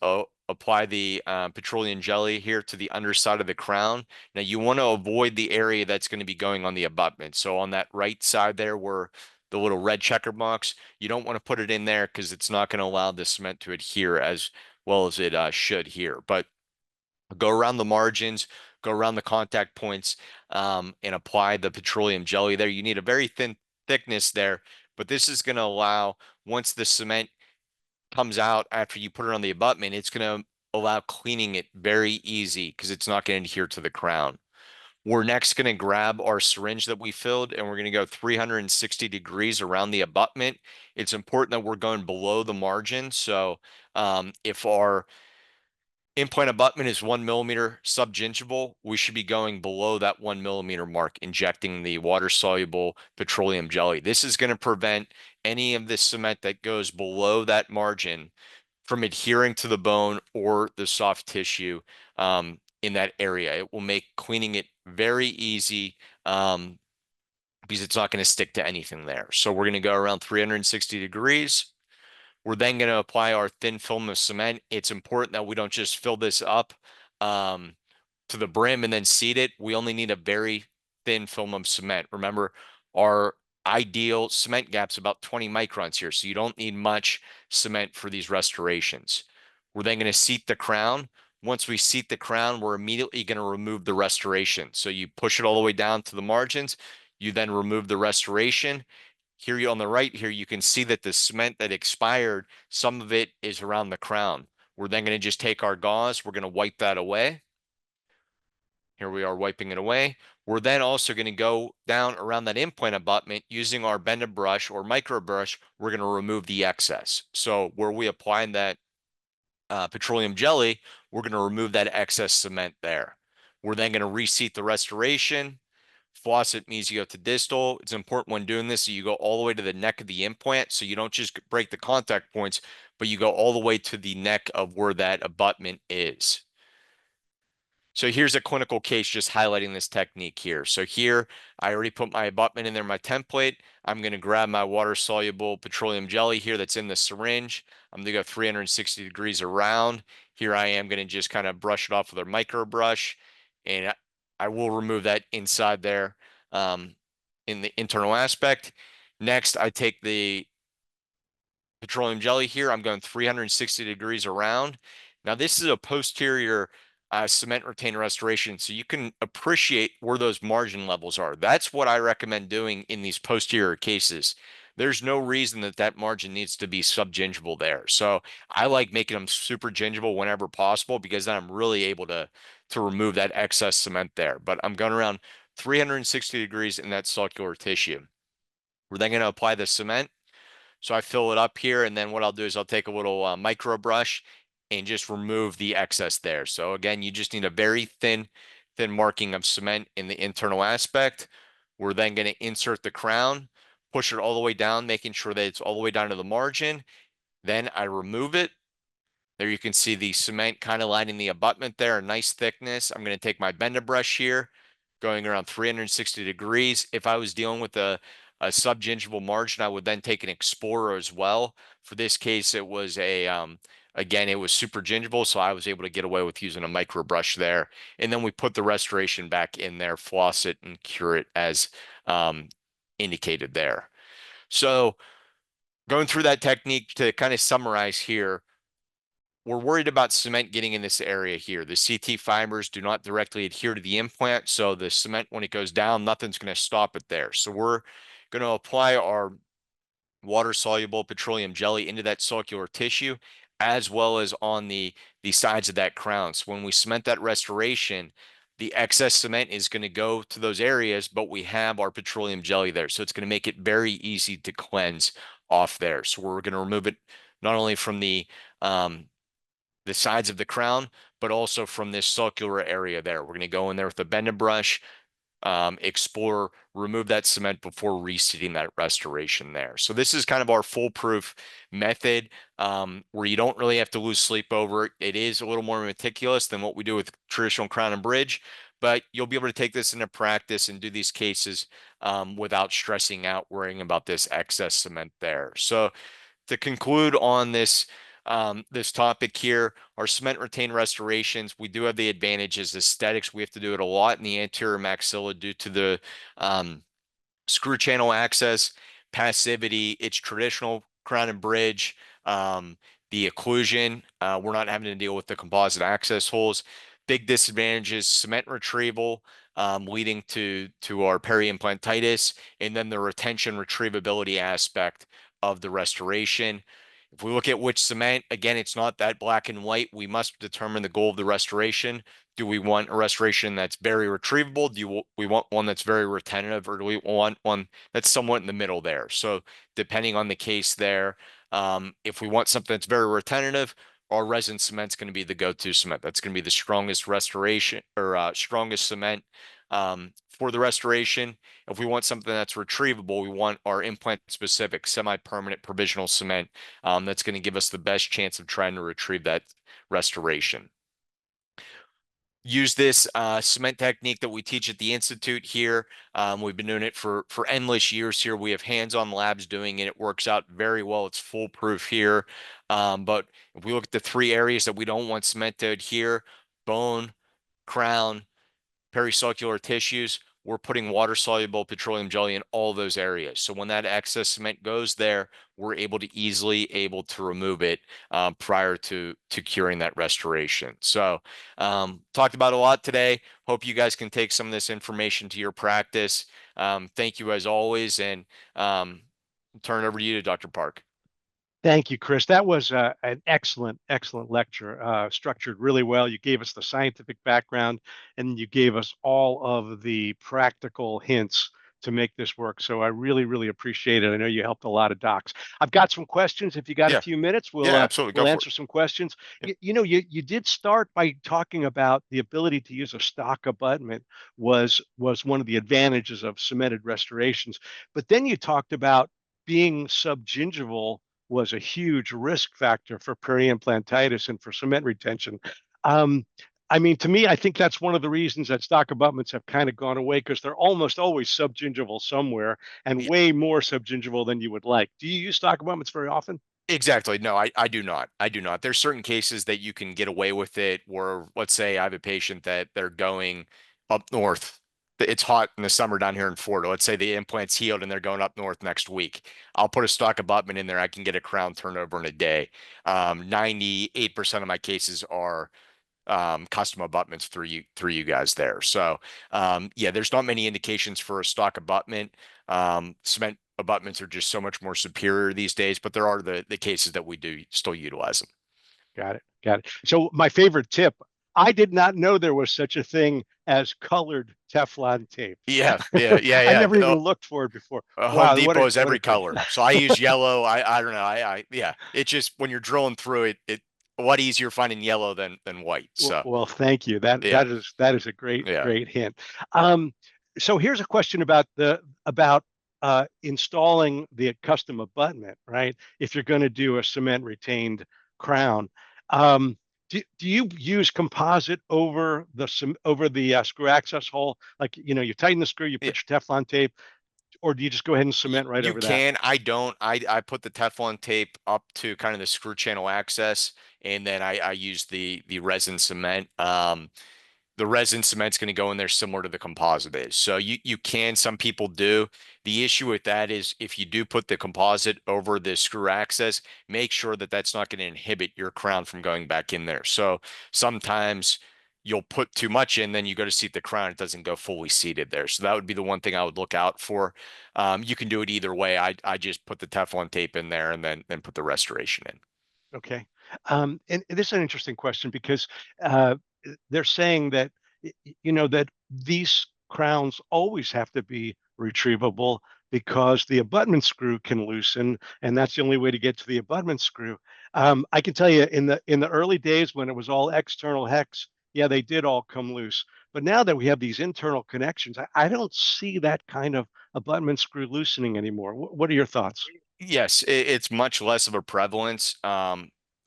apply the petroleum jelly here to the underside of the crown. Now you want to avoid the area that's going to be going on the abutment. So on that right side there where the little red checker box, you don't want to put it in there because it's not going to allow the cement to adhere as well as it should here. But go around the margins, go around the contact points, and apply the petroleum jelly there. You need a very thin thickness there, but this is going to allow, once the cement comes out after you put it on the abutment, it's going to allow cleaning it very easy because it's not going to adhere to the crown. We're next going to grab our syringe that we filled and we're going to go 360 degrees around the abutment. It's important that we're going below the margin. So if our implant abutment is 1 millimeter subgingival, we should be going below that 1 millimeter mark, injecting the water-soluble petroleum jelly. This is going to prevent any of the cement that goes below that margin from adhering to the bone or the soft tissue in that area. It will make cleaning it very easy because it's not going to stick to anything there. So we're going to go around 360 degrees. We're then going to apply our thin film of cement. It's important that we don't just fill this up to the brim and then seat it. We only need a very thin film of cement. Remember, our ideal cement gap's about 20 microns here, so you don't need much cement for these restorations. We're then going to seat the crown. Once we seat the crown, we're immediately going to remove the restoration. So you push it all the way down to the margins. You then remove the restoration. Here you on the right here, you can see that the cement that expired, some of it is around the crown. We're then going to just take our gauze. We're going to wipe that away. Here we are wiping it away. We're then also going to go down around that implant abutment using our bended brush or micro brush. We're going to remove the excess. So where we applied that petroleum jelly, we're going to remove that excess cement there. We're then going to reseat the restoration. Faucet means you go to distal. It's important when doing this that you go all the way to the neck of the implant so you don't just break the contact points, but you go all the way to the neck of where that abutment is. So here's a clinical case just highlighting this technique here. So here, I already put my abutment in there, my template. I'm going to grab my water-soluble petroleum jelly here that's in the syringe. I'm going to go 360 degrees around. Here I am going to just kind of brush it off with a micro brush, and I will remove that inside there in the internal aspect. Next, I take the petroleum jelly here. I'm going 360 degrees around. Now, this is a posterior cement retainer restoration, so you can appreciate where those margin levels are. That's what I recommend doing in these posterior cases. There's no reason that that margin needs to be subgingival there. So I like making them super gingival whenever possible because then I'm really able to remove that excess cement there. But I'm going around 360 degrees in that sulcular tissue. We're then going to apply the cement. So I fill it up here, and then what I'll do is I'll take a little micro brush and just remove the excess there. So again, you just need a very thin marking of cement in the internal aspect. We're then going to insert the crown, push it all the way down, making sure that it's all the way down to the margin. Then I remove it. There you can see the cement kind of lining the abutment there, a nice thickness. I'm going to take my bender brush here, going around 360 degrees. If I was dealing with a subgingival margin, I would then take an explorer as well. For this case, it was again, it was super gingival, so I was able to get away with using a micro brush there. And then we put the restoration back in there, floss it, and cure it as indicated there. So going through that technique to kind of summarize here, we're worried about cement getting in this area here. The CT fibers do not directly adhere to the implant, so the cement, when it goes down, nothing's going to stop it there. So we're going to apply our water-soluble petroleum jelly into that sulcular tissue, as well as on the sides of that crown. So when we cement that restoration, the excess cement is going to go to those areas, but we have our petroleum jelly there. So it's going to make it very easy to cleanse off there. So we're going to remove it not only from the sides of the crown, but also from this sulcular area there. We're going to go in there with a bending brush, explore, remove that cement before reseating that restoration there. So this is kind of our foolproof method, where you don't really have to lose sleep over it. It is a little more meticulous than what we do with traditional crown and bridge, but you'll be able to take this into practice and do these cases without stressing out, worrying about this excess cement there. So to conclude on this topic here, our cement retained restorations, we do have the advantages, aesthetics. We have to do it a lot in the anterior maxilla due to the um, screw channel access, passivity. It's traditional crown and bridge. Um, the occlusion, we're not having to deal with the composite access holes. Big disadvantages: cement retrieval, leading to our peri-implantitis, and then the retention retrievability aspect of the restoration. If we look at which cement, again, it's not that black and white. We must determine the goal of the restoration. Do we want a restoration that's very retrievable? We want one that's very retentive, or do we want one that's somewhat in the middle there? So depending on the case there, if we want something that's very retentive, our resin cement's going to be the go-to cement. That's going to be the strongest restoration, or strongest cement for the restoration. If we want something that's retrievable, we want our implant-specific semi-permanent provisional cement, that's going to give us the best chance of trying to retrieve that restoration. Use this cement technique that we teach at the Institute here. We've been doing it for endless years here. We have hands-on labs doing it. It works out very well. It's foolproof here. But if we look at the three areas that we don't want cement to adhere: bone, crown, pericircular tissues, we're putting water-soluble petroleum jelly in all those areas. So when that excess cement goes there, we're able to remove it prior to curing that restoration. So talked about a lot today. Hope you guys can take some of this information to your practice. Thank you as always, and turn it over to you, Dr. Park. Thank you, Chris. That was an excellent, excellent lecture, structured really well. You gave us the scientific background and you gave us all of the practical hints to make this work. So I really, really appreciate it. I know you helped a lot of docs. I've got some questions. If you got a Yeah, few minutes, yeah, absolutely. Go we'll for it. answer some questions. Yep. You did start by talking about the ability to use a stock abutment was one of the advantages of cemented restorations. But then you talked about being subgingival was a huge risk factor for peri-implantitis and for cement retention. Um, I mean, to me, I think that's one of the reasons that stock abutments have kind of gone away, because they're almost always subgingival somewhere, and way more subgingival than you would like. Do you use stock abutments very often? Exactly. No, I do not. I do not. There's certain cases that you can get away with it where, let's say I have a patient that they're going up north. It's hot in the summer down here in Florida. Let's say the implant's healed and they're going up north next week. I'll put a stock abutment in there. I can get a crown turnover in a day. 98% of my cases are custom abutments through you guys there. So yeah, there's not many indications for a stock abutment. Cement abutments are just so much more superior these days, but there are the cases that we do still utilize them. Got it. Got it. So my favorite tip, I did not know there was such a thing as colored Teflon tape. Yeah, yeah, yeah, I yeah. never even looked for it before. Home Wow, Depot is what a every great. color. So I use yellow. I don't know. Yeah. It's just when you're drilling through it, it a lot easier finding yellow than white. So Well, thank you. That yeah, that is a great yeah, great hint. Um, so here's a question about the about installing the custom abutment, right? If you're going to do a cement retained crown, um, do you use composite over the screw access hole? Like, you tighten the screw, you yeah. put your Teflon tape, or do you just go ahead and cement right You over that? can. I don't. I put the Teflon tape up to kind of the screw channel access, and then I use the resin cement. The resin cement's going to go in there similar to the composite is. So you can, some people do. The issue with that is if you do put the composite over the screw access, make sure that that's not going to inhibit your crown from going back in there. So sometimes you'll put too much in, then you go to seat the crown, it doesn't go fully seated there. So that would be the one thing I would look out for. You can do it either way. I just put the Teflon tape in there and then put the restoration in. Okay. And this is an interesting question because uh, they're saying that that these crowns always have to be retrievable because the abutment screw can loosen, and that's the only way to get to the abutment screw. I can tell you in the early days when it was all external hex, yeah, they did all come loose. But now that we have these internal connections, I don't see that kind of abutment screw loosening anymore. What are your thoughts? Yes, it's much less of a prevalence.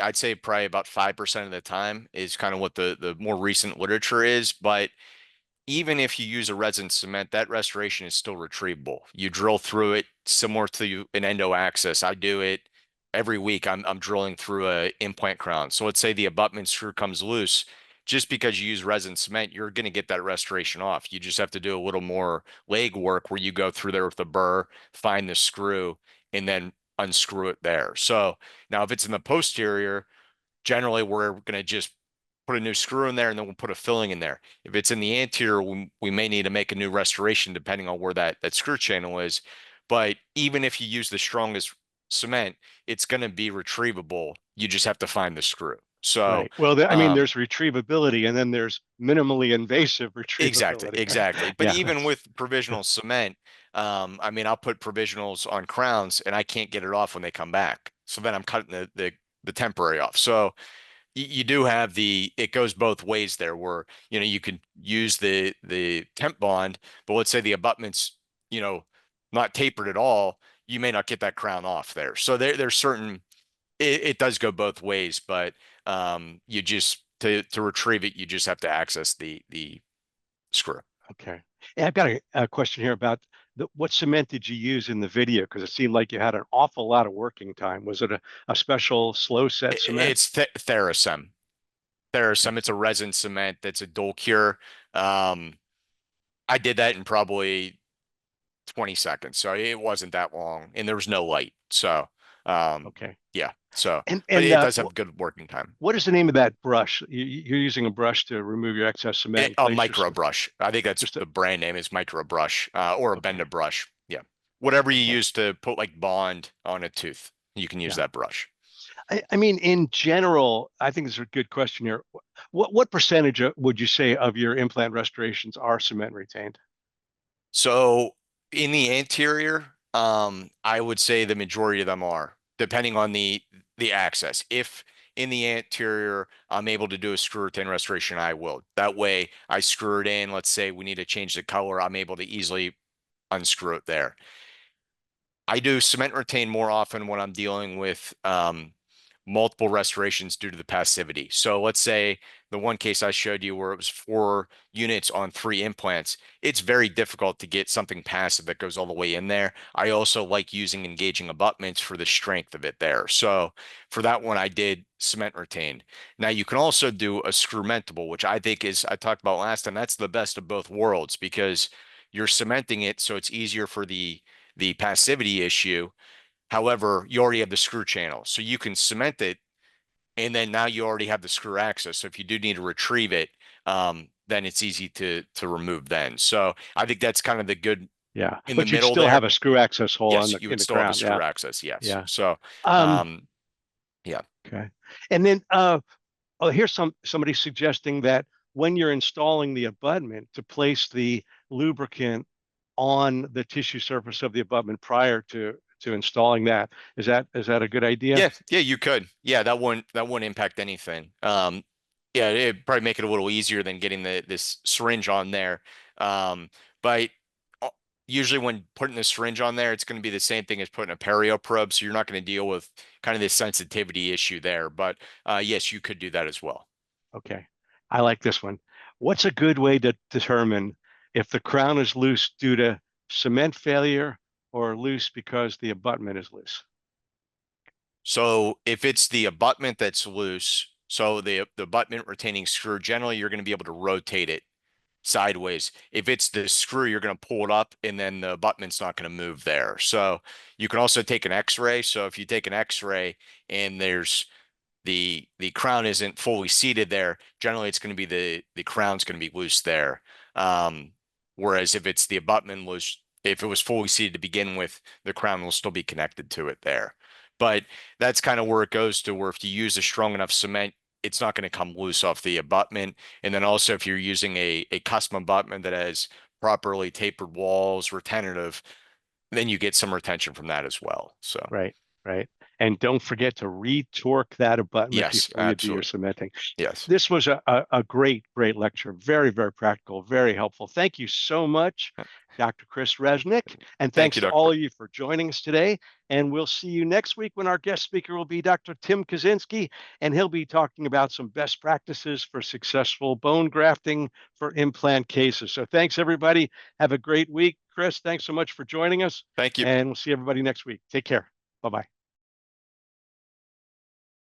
I'd say probably about 5% of the time is kind of what the more recent literature is. But even if you use a resin cement, that restoration is still retrievable. You drill through it similar to an endo access. I do it every week. I'm drilling through a implant crown. So let's say the abutment screw comes loose. Just because you use resin cement, you're going to get that restoration off. You just have to do a little more leg work where you go through there with the burr, find the screw, and then unscrew it there. So now if it's in the posterior, generally we're going to just put a new screw in there and then we'll put a filling in there. If it's in the anterior, we may need to make a new restoration depending on where that screw channel is. But even if you use the strongest cement, it's going to be retrievable. You just have to find the screw. So, Right. Well, I mean, um, there's retrievability, and then there's minimally invasive exactly, retrievability, right? exactly. But Yeah, even that's with provisional cement, I mean, I'll put provisionals on crowns and I can't get it off when they come back. So then I'm cutting the temporary off. So you do have it goes both ways there where, you can use the temp bond, but let's say the abutment's, you know, not tapered at all, you may not get that crown off there. So there's certain, it does go both ways, but you just to retrieve it, you just have to access the screw. okay. And I've got a question here about what cement did you use in the video? Because it seemed like you had an awful lot of working time. Was it a special slow set cement? It's Theracem. Okay. Theracem, it's a resin cement that's a dual cure. Um, I did that in probably 20 seconds. So it wasn't that long and there was no light. So, Okay. yeah. So, And but and it does have good working time. what is the name of that brush? You're using a brush to remove your excess cement and A place your micro brush. I think that's just a, the brand name is micro brush, or a okay. bender brush. Yeah. Whatever you Okay. use to put like bond on a tooth, you can use Yeah. that brush. I mean, in general, I think this is a good question here. What percentage would you say of your implant restorations are cement retained? So in the anterior, I would say the majority of them are, depending on the access. If in the anterior I'm able to do a screw retain restoration, I will. That way I screw it in. Let's say we need to change the color, I'm able to easily unscrew it there. I do cement retain more often when I'm dealing with multiple restorations due to the passivity. So let's say the one case I showed you where it was 4 units on 3 implants, it's very difficult to get something passive that goes all the way in there. I also like using engaging abutments for the strength of it there. So for that one, I did cement retained. Now you can also do a screwmentable, which I think is, I talked about last time, that's the best of both worlds because you're cementing it so it's easier for the passivity issue. However, you already have the screw channel, so you can cement it, and then now you already have the screw access. So if you do need to retrieve it, then it's easy to remove. Then, so I think that's kind of the good Yeah, in the but you'd middle still have there. a screw access hole on Yes, the you in would the still have a crown. Yeah, screw access. Yes. yeah. So, Um, yeah. okay. And then oh, here's somebody suggesting that when you're installing the abutment, to place the lubricant on the tissue surface of the abutment prior to installing that. Is that a good idea? Yeah, you could. Yeah, that wouldn't impact anything. Yeah, it'd probably make it a little easier than getting this syringe on there. Um, but uh, usually when putting the syringe on there, it's going to be the same thing as putting a perio probe, so you're not going to deal with kind of this sensitivity issue there. But yes, you could do that as well. Okay. I like this one. What's a good way to determine if the crown is loose due to cement failure or loose because the abutment is loose? So if it's the abutment that's loose, so the abutment retaining screw, generally you're going to be able to rotate it sideways. If it's the screw, you're going to pull it up and then the abutment's not going to move there. So you can also take an x-ray. So if you take an x-ray and there's the crown isn't fully seated there, generally it's going to be the crown's going to be loose there. Um, Whereas if it's the abutment loose, if it was fully seated to begin with, the crown will still be connected to it there. But that's kind of where it goes to where if you use a strong enough cement, it's not going to come loose off the abutment. And then also if you're using a custom abutment that has properly tapered walls, retentive, then you get some retention from that as well. So Right, right. And don't forget to re-torque that abutment Yes, before you do your absolutely. cementing. Yes. This was a great, great lecture. Very, very practical, very helpful. Thank you so much, Dr. Chris Resnick. And Thank thanks you, to Dr. all Beck. of you for joining us today. And we'll see you next week when our guest speaker will be Dr. Tim Kaczynski, and he'll be talking about some best practices for successful bone grafting for implant cases. So thanks, everybody. Have a great week. Chris, thanks so much for joining us. Thank you. And we'll see everybody next week. Take care. Bye-bye.